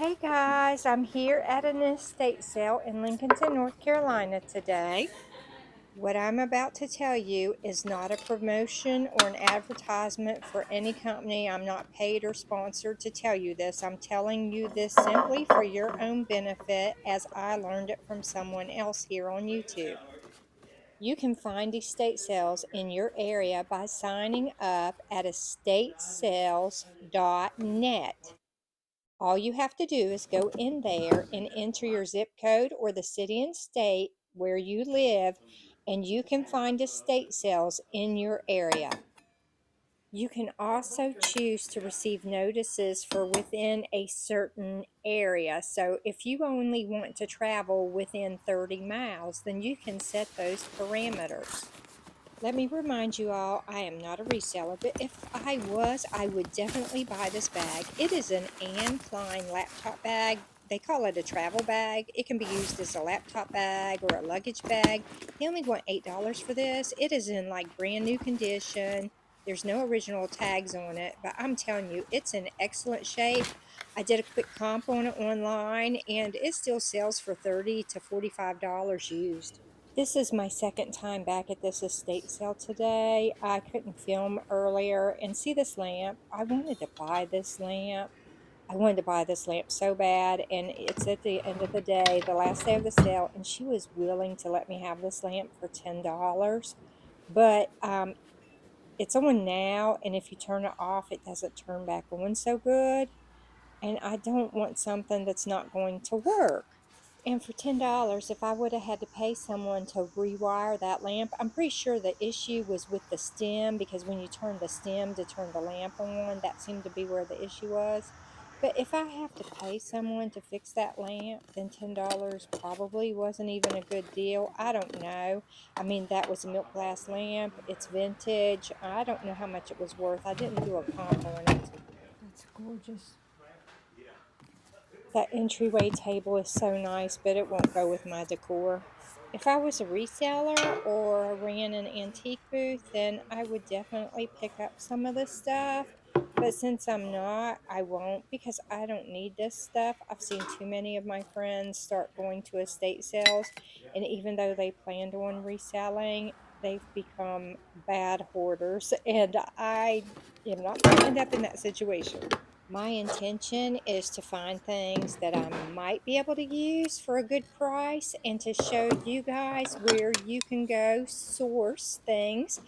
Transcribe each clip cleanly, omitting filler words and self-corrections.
Hey guys, I'm here at an estate sale in Lincolnton, North Carolina today. What I'm about to tell you is not a promotion or an advertisement for any company. I'm not paid or sponsored to tell you this. I'm telling you this simply for your own benefit as I learned it from someone else here on YouTube. You can find estate sales in your area by signing up at estatesales.net. All you have to do is go in there and enter your zip code or the city and state where you live, and you can find estate sales in your area. You can also choose to receive notices for within a certain area. So if you only want to travel within 30 miles, then you can set those parameters. Let me remind you all, I am not a reseller, but if I was, I would definitely buy this bag. It is an Anne Klein laptop bag. They call it a travel bag. It can be used as a laptop bag or a luggage bag. They only want $8 for this. It is in like brand new condition. There's no original tags on it, but I'm telling you, it's in excellent shape. I did a quick comp on it online, and it still sells for $30 to $45 used. This is my second time back at this estate sale today. I couldn't film earlier and see this lamp. I wanted to buy this lamp. I wanted to buy this lamp so bad, and it's at the end of the day, the last day of the sale, and she was willing to let me have this lamp for $10. But it's on now, and if you turn it off, it doesn't turn back on so good. And I don't want something that's not going to work. And for $10, if I would have had to pay someone to rewire that lamp, I'm pretty sure the issue was with the stem, because when you turn the stem to turn the lamp on, that seemed to be where the issue was. But if I have to pay someone to fix that lamp, then $10 probably wasn't even a good deal. I don't know. I mean, that was a milk glass lamp. It's vintage. I don't know how much it was worth. I didn't do a comp on it. That's gorgeous. That entryway table is so nice, but it won't go with my decor. If I was a reseller or ran an antique booth, then I would definitely pick up some of this stuff. But since I'm not, I won't, because I don't need this stuff. I've seen too many of my friends start going to estate sales, and even though they planned on reselling, they've become bad hoarders, and I am not going to end up in that situation. My intention is to find things that I might be able to use for a good price, and to show you guys where you can go source things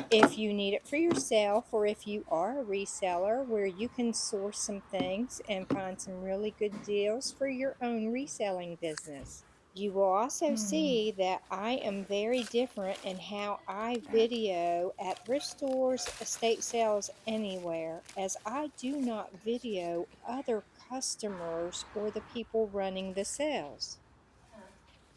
if you need it for yourself, or if you are a reseller, where you can source some things and find some really good deals for your own reselling business. You will also see that I am very different in how I video at thrift stores, estate sales, anywhere, as I do not video other customers or the people running the sales.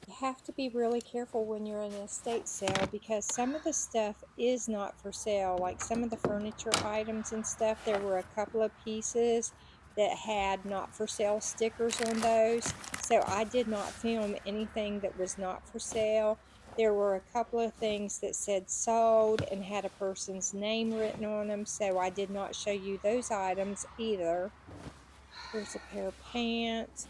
You have to be really careful when you're in an estate sale, because some of the stuff is not for sale. Like some of the furniture items and stuff, there were a couple of pieces that had not for sale stickers on those. So I did not film anything that was not for sale. There were a couple of things that said sold and had a person's name written on them. So I did not show you those items either. Here's a pair of pants.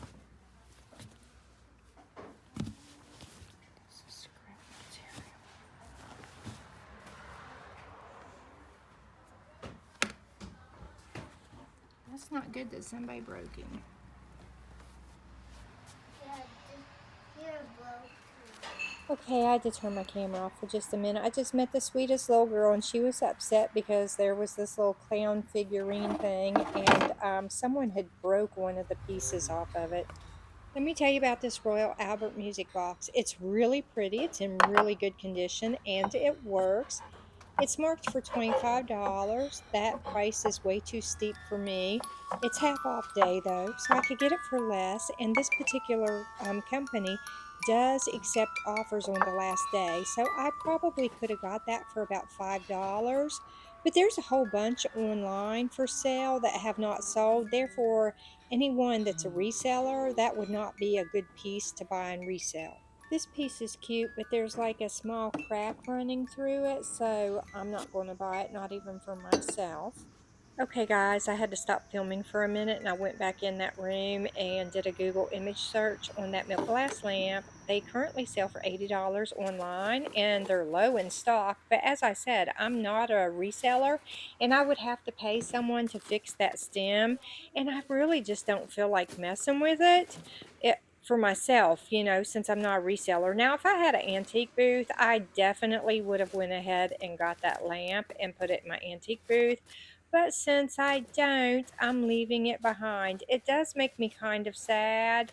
That's not good that somebody broke him. Okay, I had to turn my camera off for just a minute. I just met the sweetest little girl, and she was upset because there was this little clown figurine thing, and someone had broke one of the pieces off of it. Let me tell you about this Royal Albert music box. It's really pretty. It's in really good condition, and it works. It's marked for $25. That price is way too steep for me. It's half off day though, so I could get it for less. And this particular company does accept offers on the last day, so I probably could have got that for about $5. But there's a whole bunch online for sale that have not sold. Therefore, anyone that's a reseller, that would not be a good piece to buy and resell. This piece is cute, but there's like a small crack running through it, so I'm not going to buy it, not even for myself. Okay guys, I had to stop filming for a minute and I went back in that room and did a Google image search on that milk glass lamp. They currently sell for $80 online and they're low in stock. But as I said, I'm not a reseller and I would have to pay someone to fix that stem. And I really just don't feel like messing with it for myself, since I'm not a reseller. Now, if I had an antique booth, I definitely would have went ahead and got that lamp and put it in my antique booth. But since I don't, I'm leaving it behind. It does make me kind of sad,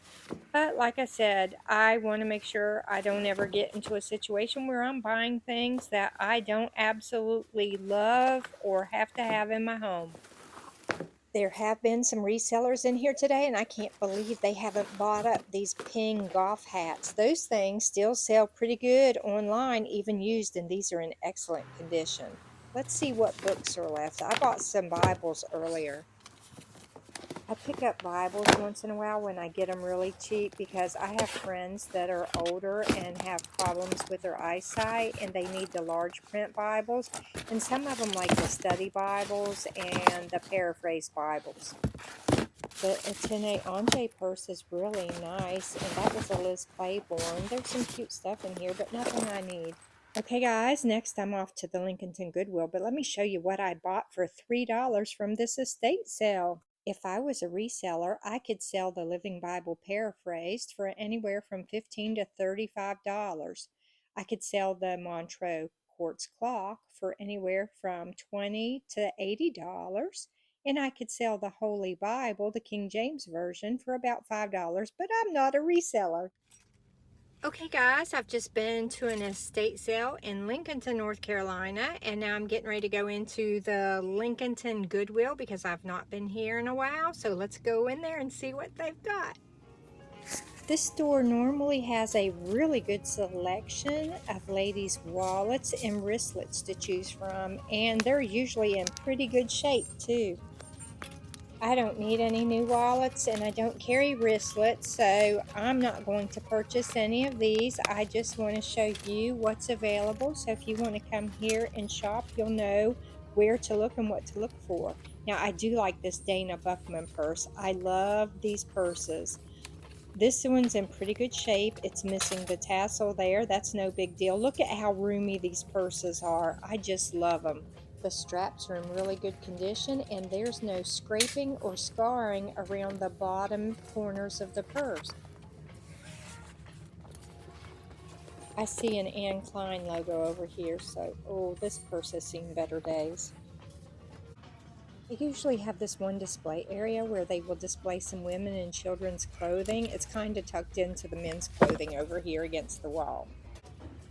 but like I said, I want to make sure I don't ever get into a situation where I'm buying things that I don't absolutely love or have to have in my home. There have been some resellers in here today, and I can't believe they haven't bought up these ping golf hats. Those things still sell pretty good online, even used, and these are in excellent condition. Let's see what books are left. I bought some Bibles earlier. I pick up Bibles once in a while when I get them really cheap because I have friends that are older and have problems with their eyesight and they need the large print Bibles. And some of them like the study Bibles and the paraphrase Bibles. The Atene Anje purse is really nice, and that was a Liz Claiborne. There's some cute stuff in here, but nothing I need. Okay, guys, next I'm off to the Lincolnton Goodwill, but let me show you what I bought for $3 from this estate sale. If I was a reseller, I could sell the Living Bible paraphrased for anywhere from $15 to $35. I could sell the Montreux quartz clock for anywhere from $20 to $80. And I could sell the Holy Bible, the King James Version, for about $5, but I'm not a reseller. Okay guys, I've just been to an estate sale in Lincolnton, North Carolina, and now I'm getting ready to go into the Lincolnton Goodwill because I've not been here in a while. So let's go in there and see what they've got. This store normally has a really good selection of ladies' wallets and wristlets to choose from, and they're usually in pretty good shape too. I don't need any new wallets and I don't carry wristlets, so I'm not going to purchase any of these. I just want to show you what's available. So if you want to come here and shop, you'll know where to look and what to look for. Now, I do like this Dana Buckman purse. I love these purses. This one's in pretty good shape. It's missing the tassel there. That's no big deal. Look at how roomy these purses are. I just love them. The straps are in really good condition and there's no scraping or scarring around the bottom corners of the purse. I see an Anne Klein logo over here, so this purse has seen better days. They usually have this one display area where they will display some women and children's clothing. It's kind of tucked into the men's clothing over here against the wall.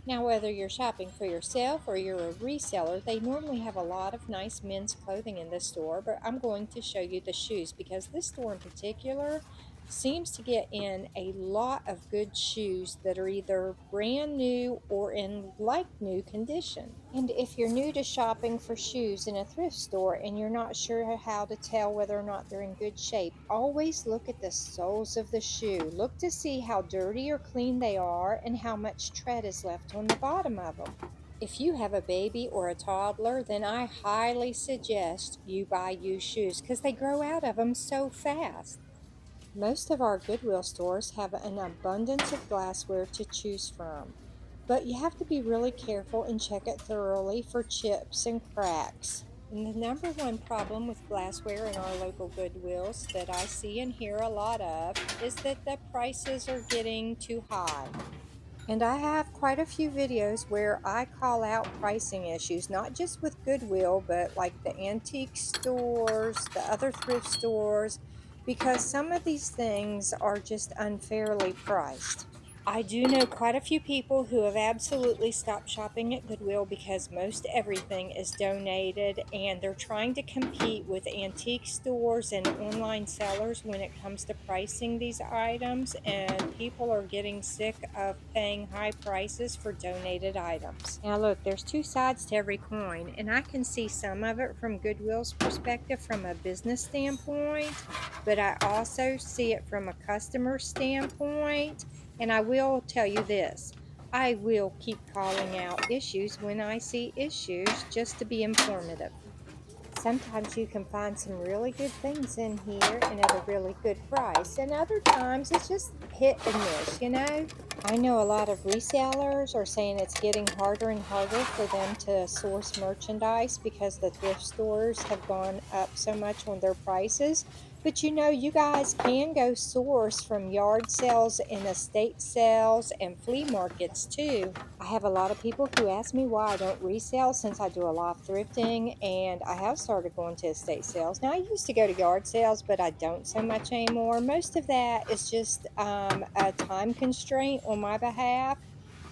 Now, whether you're shopping for yourself or you're a reseller, they normally have a lot of nice men's clothing in this store, but I'm going to show you the shoes because this store in particular seems to get in a lot of good shoes that are either brand new or in like new condition. And if you're new to shopping for shoes in a thrift store and you're not sure how to tell whether or not they're in good shape, always look at the soles of the shoe. Look to see how dirty or clean they are and how much tread is left on the bottom of them. If you have a baby or a toddler, then I highly suggest you buy used shoes because they grow out of them so fast. Most of our Goodwill stores have an abundance of glassware to choose from, but you have to be really careful and check it thoroughly for chips and cracks. And the number one problem with glassware in our local Goodwills that I see and hear a lot of is that the prices are getting too high. And I have quite a few videos where I call out pricing issues, not just with Goodwill, but like the antique stores, the other thrift stores, because some of these things are just unfairly priced. I do know quite a few people who have absolutely stopped shopping at Goodwill because most everything is donated and they're trying to compete with antique stores and online sellers when it comes to pricing these items, and people are getting sick of paying high prices for donated items. Now look, there's two sides to every coin, and I can see some of it from Goodwill's perspective from a business standpoint, but I also see it from a customer standpoint. And I will tell you this, I will keep calling out issues when I see issues just to be informative. Sometimes you can find some really good things in here and at a really good price, and other times it's just hit and miss, you know? I know a lot of resellers are saying it's getting harder and harder for them to source merchandise because the thrift stores have gone up so much on their prices. But you know, you guys can go source from yard sales and estate sales and flea markets too. I have a lot of people who ask me why I don't resell since I do a lot of thrifting, and I have started going to estate sales. Now, I used to go to yard sales, but I don't so much anymore. Most of that is just a time constraint on my behalf.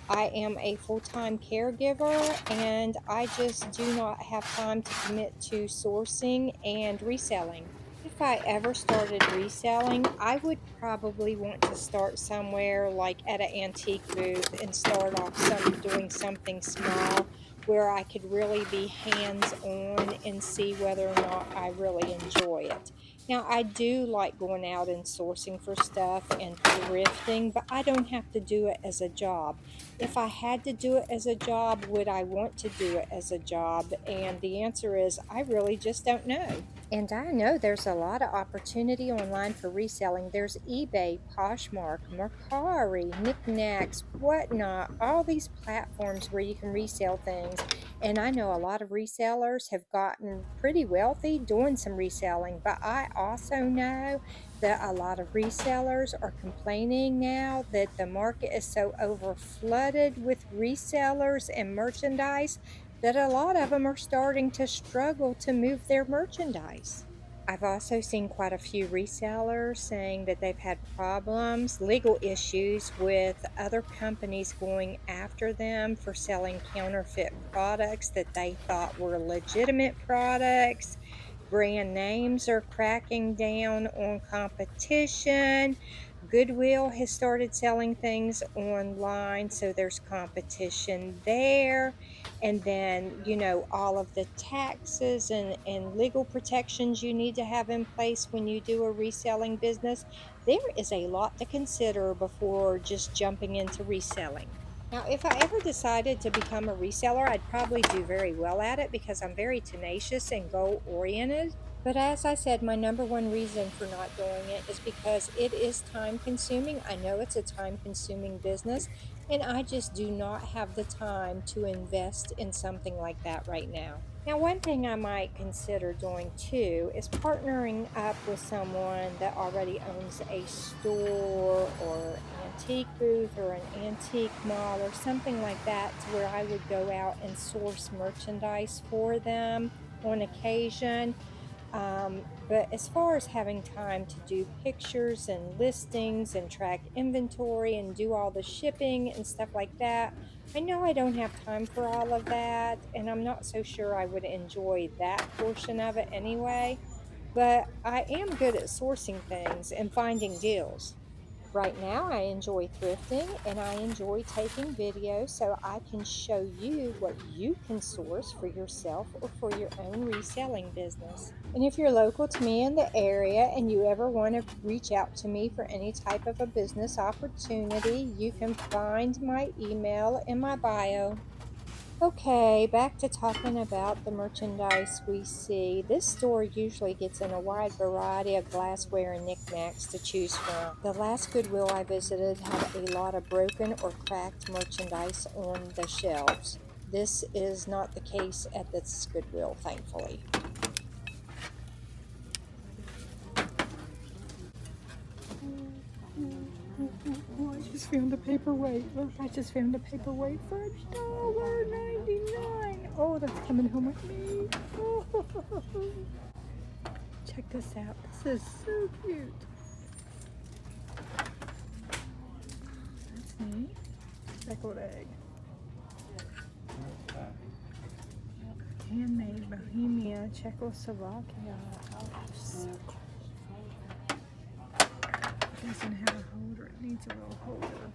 I am a full time caregiver and I just do not have time to commit to sourcing and reselling. If I ever started reselling, I would probably want to start somewhere like at an antique booth and start off doing something small where I could really be hands on and see whether or not I really enjoy it. Now, I do like going out and sourcing for stuff and thrifting, but I don't have to do it as a job. If I had to do it as a job, would I want to do it as a job? And the answer is, I really just don't know. And I know there's a lot of opportunity online for reselling. There's eBay, Poshmark, Mercari, Knickknacks, whatnot, all these platforms where you can resell things. And I know a lot of resellers have gotten pretty wealthy doing some reselling, but I also know that a lot of resellers are complaining now that the market is so over flooded with resellers and merchandise that a lot of them are starting to struggle to move their merchandise. I've also seen quite a few resellers saying that they've had problems, legal issues with other companies going after them for selling counterfeit products that they thought were legitimate products. Brand names are cracking down on competition. Goodwill has started selling things online, so there's competition there. And then, you know, all of the taxes and legal protections you need to have in place when you do a reselling business. There is a lot to consider before just jumping into reselling. Now, if I ever decided to become a reseller, I'd probably do very well at it because I'm very tenacious and goal oriented. But as I said, my number one reason for not doing it is because it is time consuming. I know it's a time consuming business, and I just do not have the time to invest in something like that right now. Now, one thing I might consider doing too is partnering up with someone that already owns a store or antique booth or an antique mall or something like that to where I would go out and source merchandise for them on occasion. But as far as having time to do pictures and listings and track inventory and do all the shipping and stuff like that, I know I don't have time for all of that, and I'm not so sure I would enjoy that portion of it anyway. But I am good at sourcing things and finding deals. Right now, I enjoy thrifting and I enjoy taking videos so I can show you what you can source for yourself or for your own reselling business. And if you're local to me in the area and you ever want to reach out to me for any type of a business opportunity, you can find my email in my bio. Okay, back to talking about the merchandise we see. This store usually gets in a wide variety of glassware and knickknacks to choose from. The last Goodwill I visited had a lot of broken or cracked merchandise on the shelves. This is not the case at this Goodwill, thankfully. Oh, I just found a paperweight. Look, I just found a paperweight for $1.99. Oh, that's coming home with me. Oh, check this out. This is so cute. That's neat. Speckled egg. Handmade Bohemia, Czechoslovakia. Oh, so cool. It doesn't have a holder. It needs a little holder.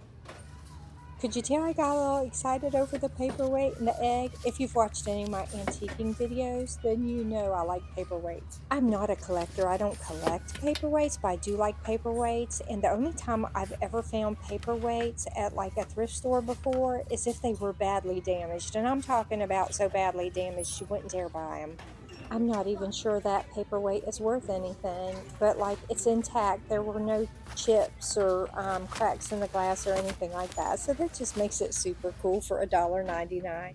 Could you tell I got a little excited over the paperweight and the egg? If you've watched any of my antiquing videos, then you know I like paperweights. I'm not a collector. I don't collect paperweights, but I do like paperweights. And the only time I've ever found paperweights at like a thrift store before is if they were badly damaged. And I'm talking about so badly damaged you wouldn't dare buy them. I'm not even sure that paperweight is worth anything, but like it's intact. There were no chips or cracks in the glass or anything like that. So that just makes it super cool for $1.99.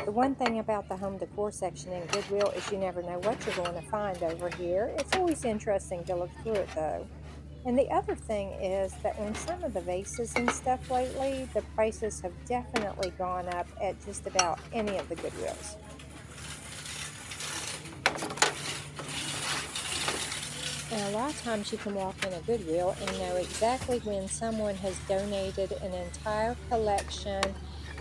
The one thing about the home decor section in Goodwill is you never know what you're going to find over here. It's always interesting to look through it though. And the other thing is that when some of the vases and stuff lately, the prices have definitely gone up at just about any of the Goodwills. And a lot of times you can walk in a Goodwill and know exactly when someone has donated an entire collection.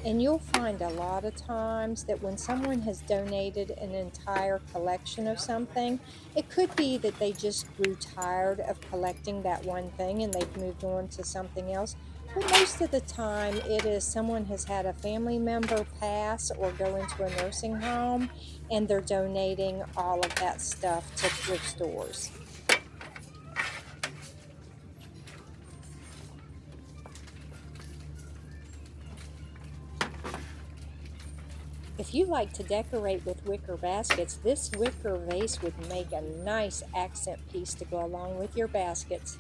And you'll find a lot of times that when someone has donated an entire collection of something, it could be that they just grew tired of collecting that one thing and they've moved on to something else. But most of the time, it is someone has had a family member pass or go into a nursing home, and they're donating all of that stuff to thrift stores. If you like to decorate with wicker baskets, this wicker vase would make a nice accent piece to go along with your baskets.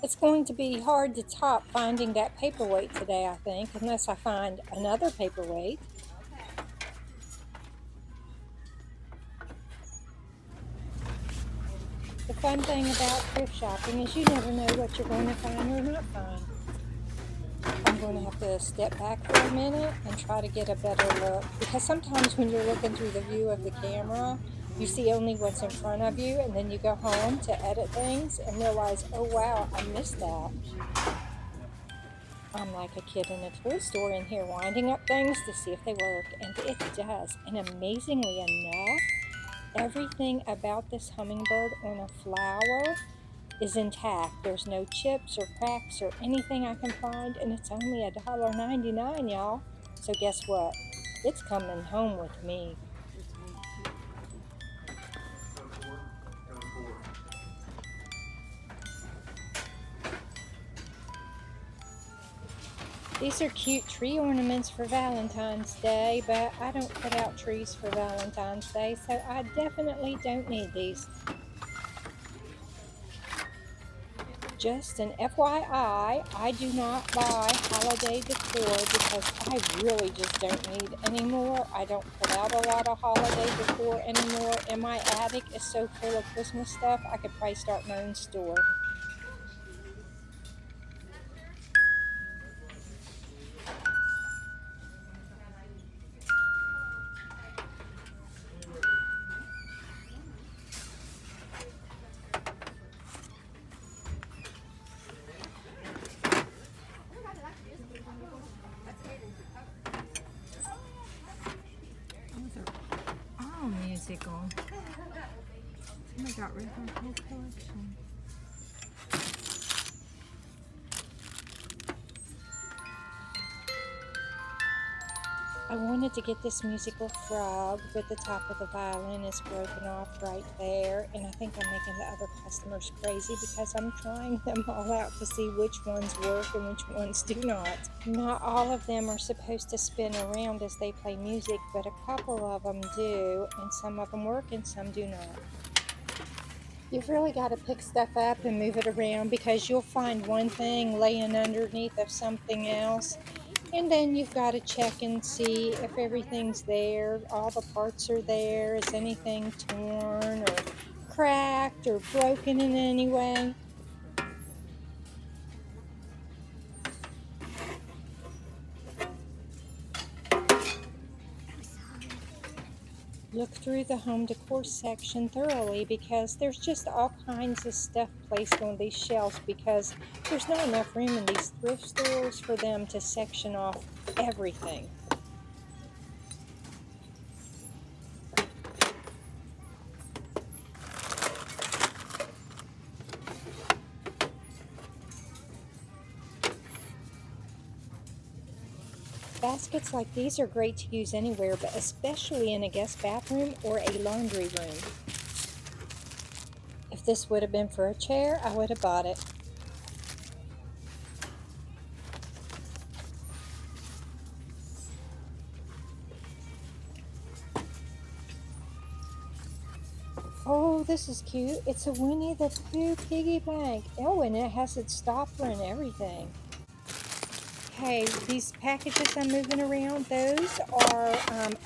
It's going to be hard to top finding that paperweight today, I think, unless I find another paperweight. The fun thing about thrift shopping is you never know what you're going to find or not find. I'm going to have to step back for a minute and try to get a better look, because sometimes when you're looking through the view of the camera, you see only what's in front of you, and then you go home to edit things and realize, oh wow, I missed that. I'm like a kid in a toy store in here winding up things to see if they work, and it does. And amazingly enough, everything about this hummingbird on a flower is intact. There's no chips or cracks or anything I can find, and it's only $1.99, y'all. So guess what? It's coming home with me. These are cute tree ornaments for Valentine's Day, but I don't put out trees for Valentine's Day, so I definitely don't need these. Just an FYI, I do not buy holiday decor because I really just don't need any more. I don't put out a lot of holiday decor anymore, and my attic is so full of Christmas stuff, I could probably start my own store. Those are all musical. Somebody got rid of my whole collection. I wanted to get this musical frog, but the top of the violin is broken off right there, and I think I'm making the other customers crazy because I'm trying them all out to see which ones work and which ones do not. Not all of them are supposed to spin around as they play music, but a couple of them do, and some of them work and some do not. You've really got to pick stuff up and move it around, because you'll find one thing laying underneath of something else. And then you've got to check and see if everything's there, all the parts are there, is anything torn or cracked or broken in any way. Look through the home decor section thoroughly, because there's just all kinds of stuff placed on these shelves, because there's not enough room in these thrift stores for them to section off everything. Baskets like these are great to use anywhere, but especially in a guest bathroom or a laundry room. If this would have been for a chair, I would have bought it. Oh, this is cute. It's a Winnie the Pooh piggy bank. Oh, and it has its stopper and everything. Okay, these packages I'm moving around, those are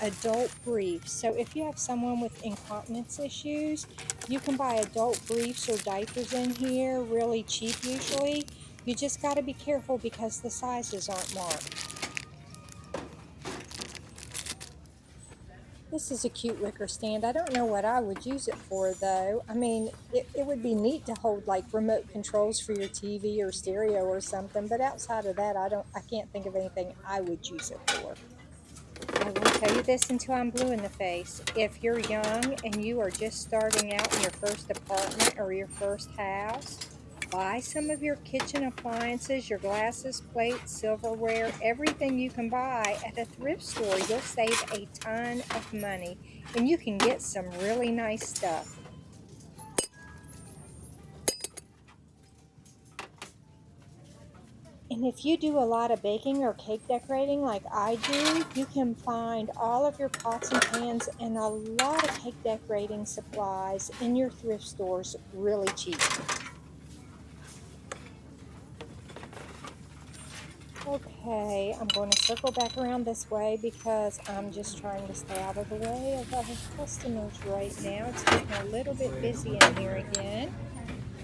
adult briefs. So if you have someone with incontinence issues, you can buy adult briefs or diapers in here, really cheap usually. You just got to be careful because the sizes aren't marked. This is a cute wicker stand. I don't know what I would use it for though. I mean, it would be neat to hold like remote controls for your TV or stereo or something, but outside of that, I can't think of anything I would use it for. I won't tell you this until I'm blue in the face. If you're young and you are just starting out in your first apartment or your first house, buy some of your kitchen appliances, your glasses, plates, silverware, everything you can buy at a thrift store. You'll save a ton of money and you can get some really nice stuff. And if you do a lot of baking or cake decorating like I do, you can find all of your pots and pans and a lot of cake decorating supplies in your thrift stores really cheap. Okay, I'm going to circle back around this way because I'm just trying to stay out of the way of other customers right now. It's getting a little bit busy in here again.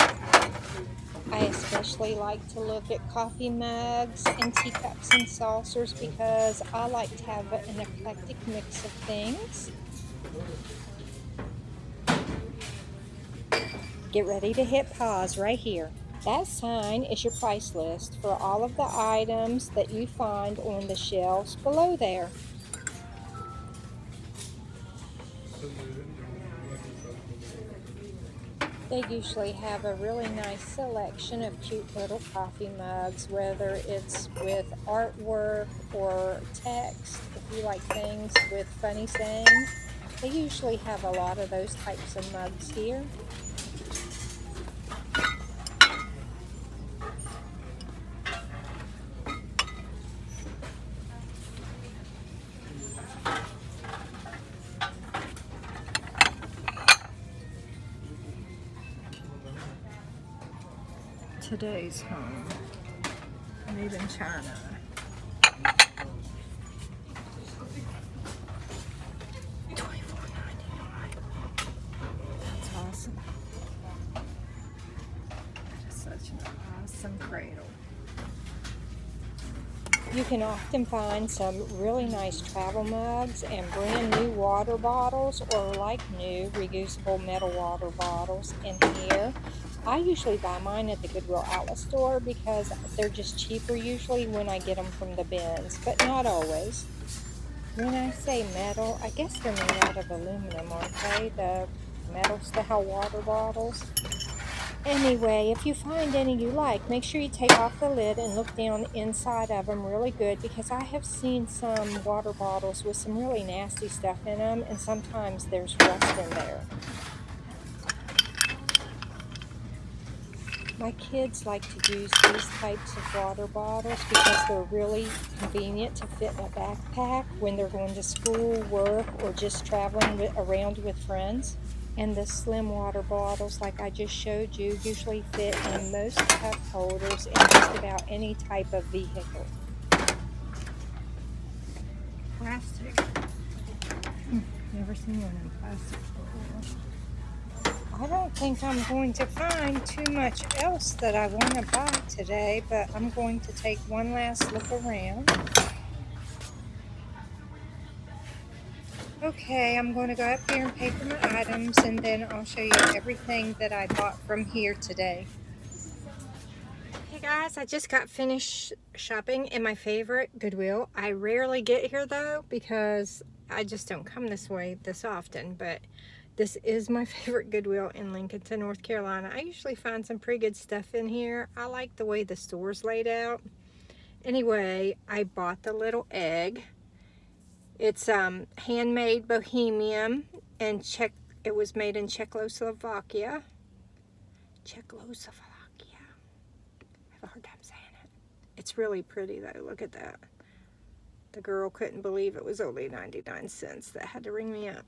I especially like to look at coffee mugs and teacups and saucers because I like to have an eclectic mix of things. Get ready to hit pause right here. That sign is your price list for all of the items that you find on the shelves below there. They usually have a really nice selection of cute little coffee mugs, whether it's with artwork or text. If you like things with funny sayings, they usually have a lot of those types of mugs here. Today's home, made in China. $24.99. That's awesome. That is such an awesome cradle. You can often find some really nice travel mugs and brand new water bottles or like new reusable metal water bottles in here. I usually buy mine at the Goodwill outlet store because they're just cheaper usually when I get them from the bins, but not always. When I say metal, I guess they're made out of aluminum, aren't they? The metal style water bottles. Anyway, if you find any you like, make sure you take off the lid and look down inside of them really good because I have seen some water bottles with some really nasty stuff in them and sometimes there's rust in there. My kids like to use these types of water bottles because they're really convenient to fit in a backpack when they're going to school, work, or just traveling around with friends. And the slim water bottles, like I just showed you, usually fit in most cup holders in just about any type of vehicle. Plastic. Never seen one in plastic before. I don't think I'm going to find too much else that I want to buy today, but I'm going to take one last look around. Okay, I'm going to go up here and pay for my items, and then I'll show you everything that I bought from here today. Hey guys, I just got finished shopping in my favorite Goodwill. I rarely get here though because I just don't come this way this often, but this is my favorite Goodwill in Lincolnton, North Carolina. I usually find some pretty good stuff in here. I like the way the store's laid out. Anyway, I bought the little egg. It's handmade bohemian and it was made in Czechoslovakia. Czechoslovakia. I have a hard time saying it. It's really pretty though. Look at that. The girl couldn't believe it was only 99 cents. That had to ring me up.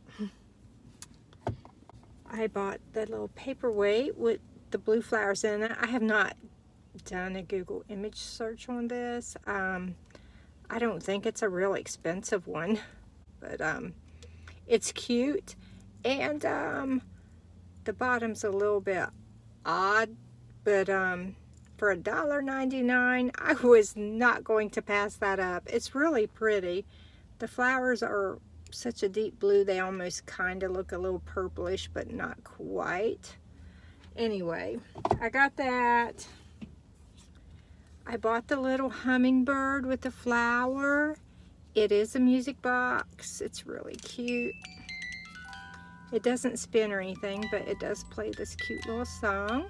I bought the little paperweight with the blue flowers in it. I have not done a Google image search on this. I don't think it's a real expensive one, but it's cute. And the bottom's a little bit odd, but for $1.99, I was not going to pass that up. It's really pretty. The flowers are such a deep blue, they almost kind of look a little purplish, but not quite. Anyway, I got that. I bought the little hummingbird with the flower. It is a music box. It's really cute. It doesn't spin or anything, but it does play this cute little song.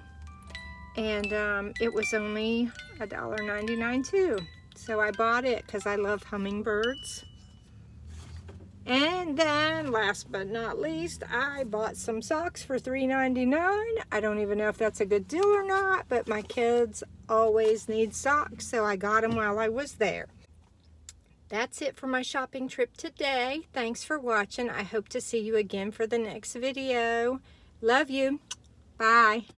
And it was only $1.99 too. So I bought it because I love hummingbirds. And then, last but not least, I bought some socks for $3.99. I don't even know if that's a good deal or not, but my kids always need socks, so I got them while I was there. That's it for my shopping trip today. Thanks for watching. I hope to see you again for the next video. Love you. Bye.